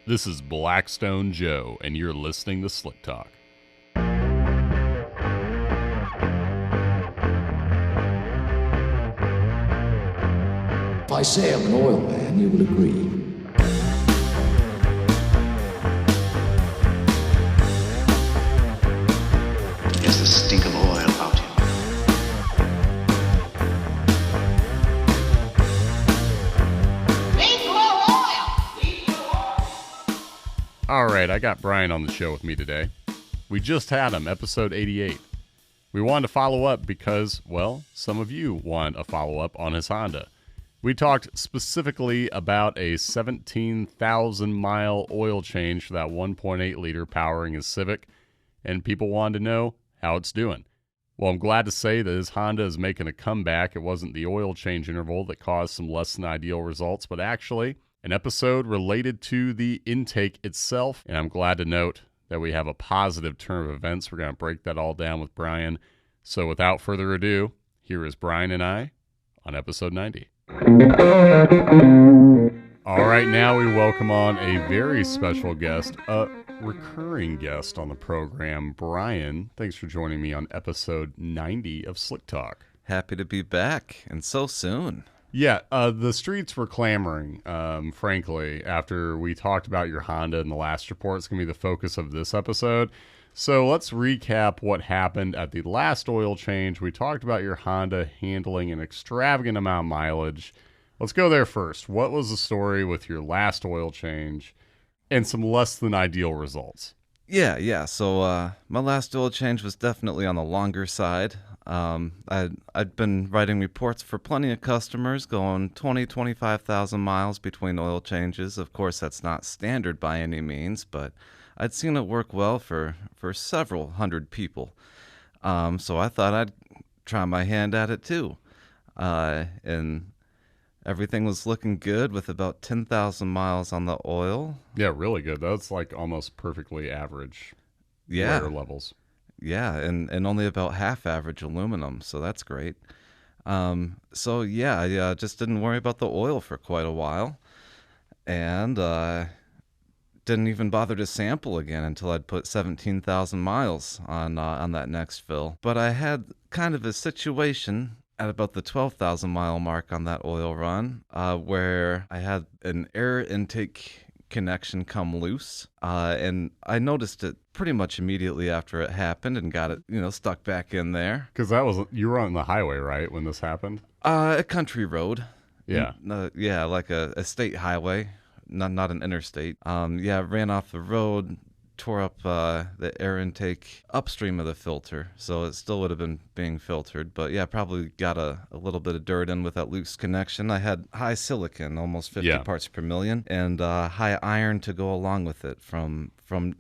This is Blackstone Joe, and you're listening to Slick Talk. If I say I'm an oil man, you will agree. There's the stink of oil about him. All right, I got Brian on the show with me today. We just had him, episode 88. We wanted to follow up because, well, some of you want a follow-up on his Honda. We talked specifically about a 17,000-mile oil change for that 1.8-liter powering his Civic, and people wanted to know how it's doing. Well, I'm glad to say that his Honda is making a comeback. It wasn't the oil change interval that caused some less than ideal results, but actually an episode related to the intake itself, and I'm glad to note that we have a positive turn of events. We're going to break that all down with Brian. So without further ado, here is Brian and I on episode 90. All right, now we welcome on a very special guest, a recurring guest on the program. Brian, thanks for joining me on episode 90 of Slick Talk. Happy to be back, and so soon. Yeah, the streets were clamoring, frankly, after we talked about your Honda in the last report. It's going to be the focus of this episode. So let's recap what happened at the last oil change. We talked about your Honda handling an extravagant amount of mileage. Let's go there first. What was the story with your last oil change and some less than ideal results? Yeah. So my last oil change was definitely on the longer side. I'd been writing reports for plenty of customers going 25,000 miles between oil changes. Of course, that's not standard by any means, but I'd seen it work well for several hundred people. So I thought I'd try my hand at it too. And everything was looking good with about 10,000 miles on the oil. Yeah, really good. That's like almost perfectly average wear levels. Yeah, and only about half average aluminum, so that's great. I just didn't worry about the oil for quite a while, and didn't even bother to sample again until I'd put 17,000 miles on that next fill. But I had kind of a situation at about the 12,000 mile mark on that oil run, where I had an air intake connection come loose, and I noticed it pretty much immediately after it happened and got it, stuck back in there. Because you were on the highway, right, when this happened? A country road. Yeah. Like a state highway, not an interstate. Ran off the road, tore up the air intake upstream of the filter, so it still would have been being filtered, but probably got a little bit of dirt in with that loose connection. I had high silicon, almost 50 parts per million, and high iron to go along with it, from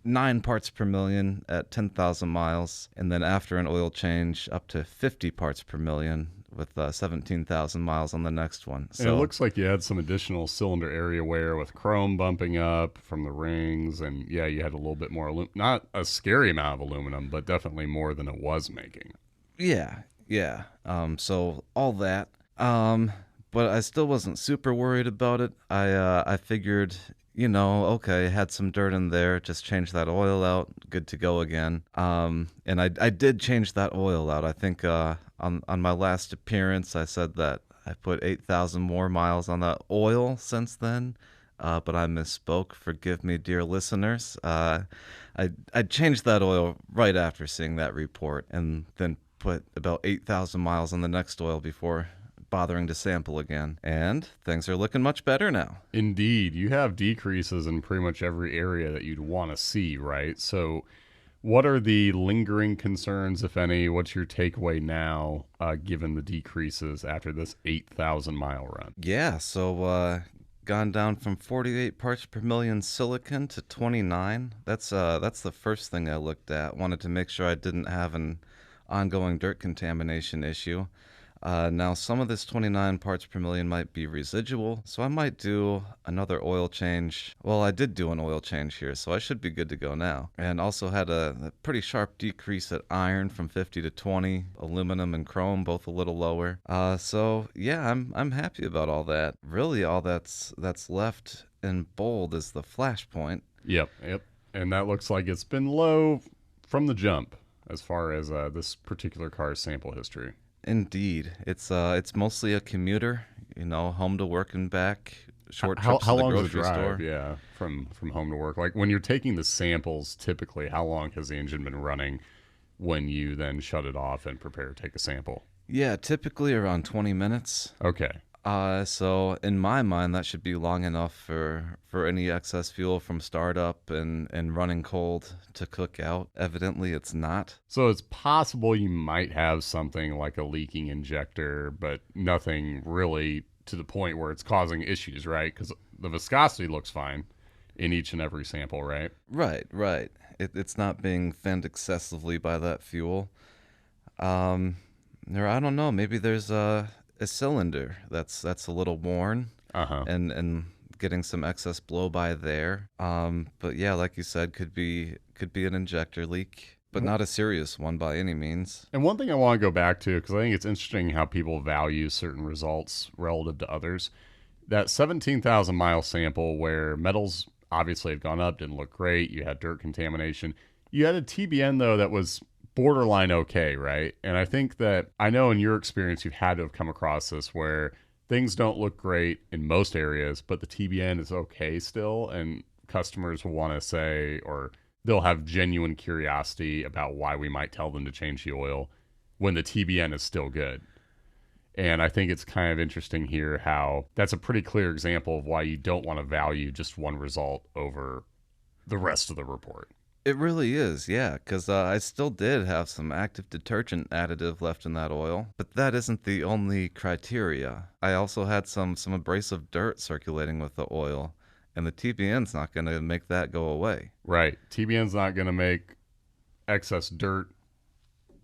9 parts per million at 10,000 miles, and then after an oil change up to 50 parts per million with 17,000 miles on the next one. So and it looks like you had some additional cylinder area wear with chrome bumping up from the rings, and you had a little bit more not a scary amount of aluminum, but definitely more than it was making. So all that, but I still wasn't super worried about it. I figured, okay, had some dirt in there, just change that oil out, good to go again. And I did change that oil out. I think on my last appearance, I said that I put 8,000 more miles on that oil since then, but I misspoke. Forgive me, dear listeners. I changed that oil right after seeing that report, and then put about 8,000 miles on the next oil before bothering to sample again, and things are looking much better now. Indeed. You have decreases in pretty much every area that you'd want to see, right? So what are the lingering concerns, if any? What's your takeaway now, given the decreases after this 8,000 mile run? Gone down from 48 parts per million silicon to 29. That's the first thing I looked at. Wanted to make sure I didn't have an ongoing dirt contamination issue. Now, some of this 29 parts per million might be residual, so I might do another oil change. Well, I did do an oil change here, so I should be good to go now. And also had a pretty sharp decrease at iron from 50 to 20, aluminum and chrome both a little lower. So yeah, I'm happy about all that. Really, all that's left in bold is the flashpoint. Yep. And that looks like it's been low from the jump as far as this particular car's sample history. Indeed, it's mostly a commuter, home to work and back, short How trips to the long is the grocery drive? store. Yeah, from home to work. Like when you're taking the samples, typically, how long has the engine been running when you then shut it off and prepare to take a sample? Yeah, typically around 20 minutes. Okay. So in my mind, that should be long enough for any excess fuel from startup and running cold to cook out. Evidently, it's not. So it's possible you might have something like a leaking injector, but nothing really to the point where it's causing issues, right? Because the viscosity looks fine in each and every sample, right? Right. It's not being thinned excessively by that fuel. Or I don't know. Maybe there's a cylinder that's a little worn, and getting some excess blow by there. But yeah, like you said, could be an injector leak, but not a serious one by any means. And one thing I want to go back to, because I think it's interesting how people value certain results relative to others. That 17,000 mile sample where metals obviously had gone up, didn't look great. You had dirt contamination. You had a TBN though that was borderline okay, right? And I think that, I know in your experience you've had to have come across this where things don't look great in most areas, but the TBN is okay still, and customers will want to say, or they'll have genuine curiosity about why we might tell them to change the oil when the TBN is still good. And I think it's kind of interesting here how that's a pretty clear example of why you don't want to value just one result over the rest of the report. It really is, yeah, because I still did have some active detergent additive left in that oil, but that isn't the only criteria. I also had some abrasive dirt circulating with the oil, and the TBN's not going to make that go away. Right. TBN's not going to make excess dirt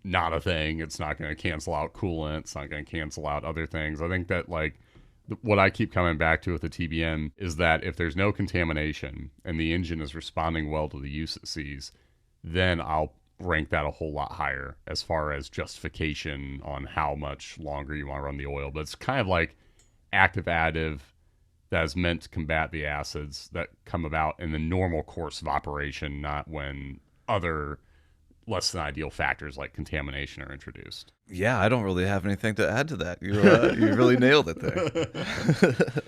not a thing. It's not going to cancel out coolant. It's not going to cancel out other things. I think that, like, what I keep coming back to with the TBN is that if there's no contamination and the engine is responding well to the use it sees, then I'll rank that a whole lot higher as far as justification on how much longer you want to run the oil. But it's kind of like active additive that is meant to combat the acids that come about in the normal course of operation, not when other less than ideal factors like contamination are introduced. Yeah, I don't really have anything to add to that. You really nailed it there.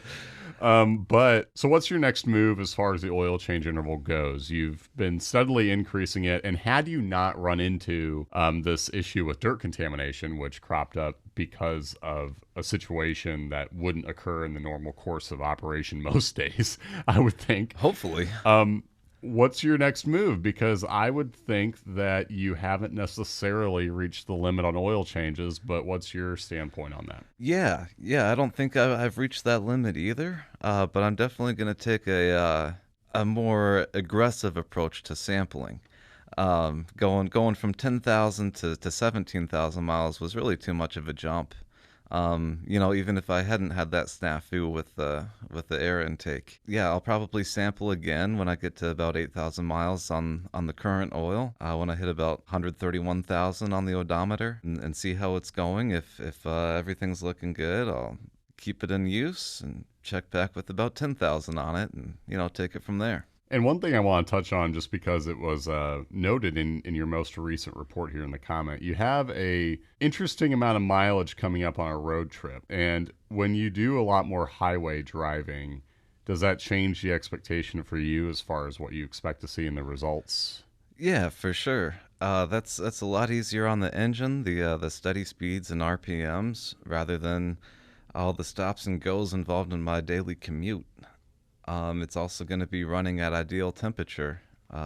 But so what's your next move as far as the oil change interval goes? You've been steadily increasing it, and had you not run into this issue with dirt contamination, which cropped up because of a situation that wouldn't occur in the normal course of operation most days, I would think. Hopefully. What's your next move? Because I would think that you haven't necessarily reached the limit on oil changes, but what's your standpoint on that? Yeah, I don't think I've reached that limit either, but I'm definitely going to take a more aggressive approach to sampling. Going from 10,000 to 17,000 miles was really too much of a jump. Even if I hadn't had that snafu with the air intake. Yeah, I'll probably sample again when I get to about 8,000 miles on the current oil, when I hit about 131,000 on the odometer, and see how it's going. If everything's looking good, I'll keep it in use and check back with about 10,000 on it, and take it from there. And one thing I want to touch on, just because it was noted in your most recent report here in the comment, you have a interesting amount of mileage coming up on a road trip. And when you do a lot more highway driving, does that change the expectation for you as far as what you expect to see in the results? Yeah, for sure. That's a lot easier on the engine, the steady speeds and RPMs, rather than all the stops and goes involved in my daily commute. It's also going to be running at ideal temperature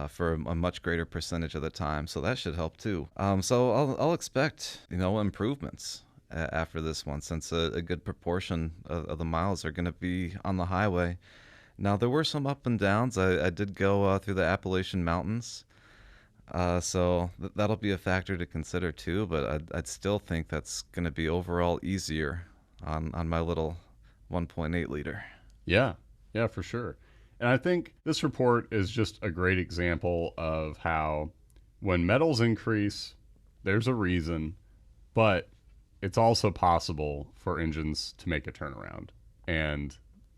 for a much greater percentage of the time, so that should help too. So I'll expect improvements after this one, since a good proportion of the miles are going to be on the highway. Now, there were some up and downs. I did go through the Appalachian Mountains, So that'll be a factor to consider too, but I'd still think that's going to be overall easier on my little 1.8 liter. Yeah, yeah, for sure. And I think this report is just a great example of how when metals increase, there's a reason, but it's also possible for engines to make a turnaround. And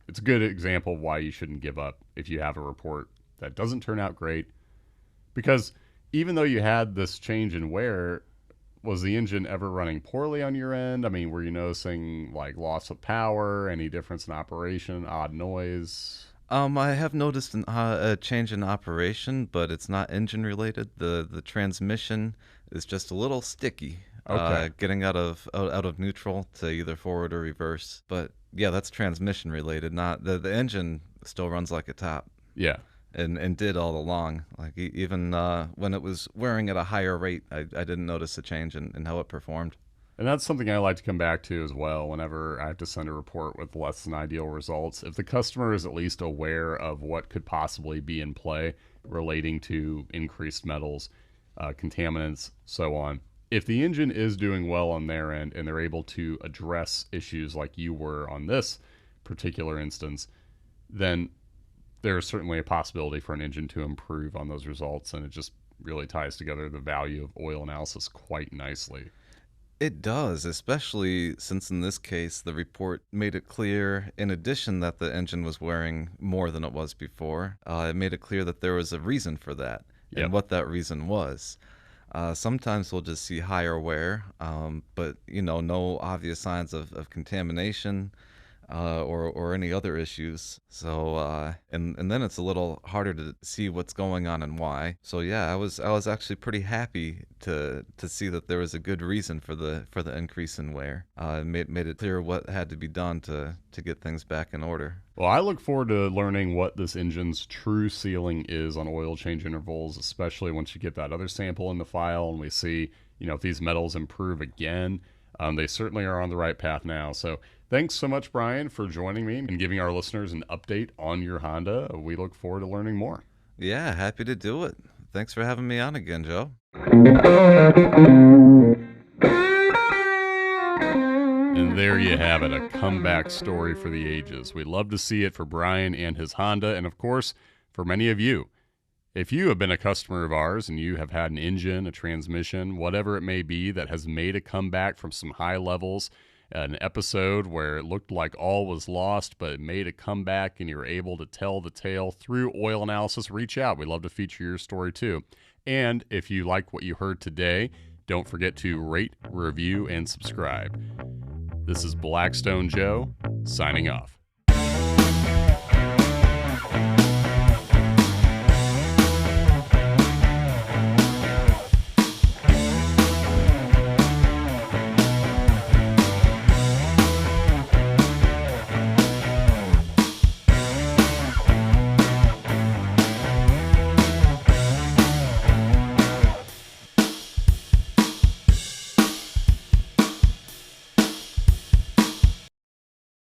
it's a good example of why you shouldn't give up if you have a report that doesn't turn out great. Because even though you had this change in wear, was the engine ever running poorly on your end? I mean, were you noticing like loss of power, any difference in operation, odd noise? I have noticed a change in operation, but it's not engine related. The transmission is just a little sticky. Okay. Getting out of neutral to either forward or reverse. But yeah, that's transmission related. Not the engine still runs like a top. Yeah. And did all along. Like even when it was wearing at a higher rate, I didn't notice a change in how it performed. And that's something I like to come back to as well whenever I have to send a report with less than ideal results. If the customer is at least aware of what could possibly be in play relating to increased metals, contaminants, so on. If the engine is doing well on their end and they're able to address issues like you were on this particular instance, then there's certainly a possibility for an engine to improve on those results. And it just really ties together the value of oil analysis quite nicely. It does, especially since in this case the report made it clear, in addition, that the engine was wearing more than it was before. It made it clear that there was a reason for that and what that reason was. Sometimes we'll just see higher wear, but no obvious signs of contamination or any other issues. So and then it's a little harder to see what's going on and why. So yeah, I was actually pretty happy to see that there was a good reason for the increase in wear. It made it clear what had to be done to get things back in order. Well, I look forward to learning what this engine's true ceiling is on oil change intervals, especially once you get that other sample in the file and we see, if these metals improve again. They certainly are on the right path now. So thanks so much, Brian, for joining me and giving our listeners an update on your Honda. We look forward to learning more. Yeah, happy to do it. Thanks for having me on again, Joe. And there you have it, a comeback story for the ages. We'd love to see it for Brian and his Honda, and of course, for many of you. If you have been a customer of ours and you have had an engine, a transmission, whatever it may be that has made a comeback from some high levels, an episode where it looked like all was lost, but it made a comeback and you were able to tell the tale through oil analysis, reach out. We'd love to feature your story too. And if you like what you heard today, don't forget to rate, review, and subscribe. This is Blackstone Joe, signing off.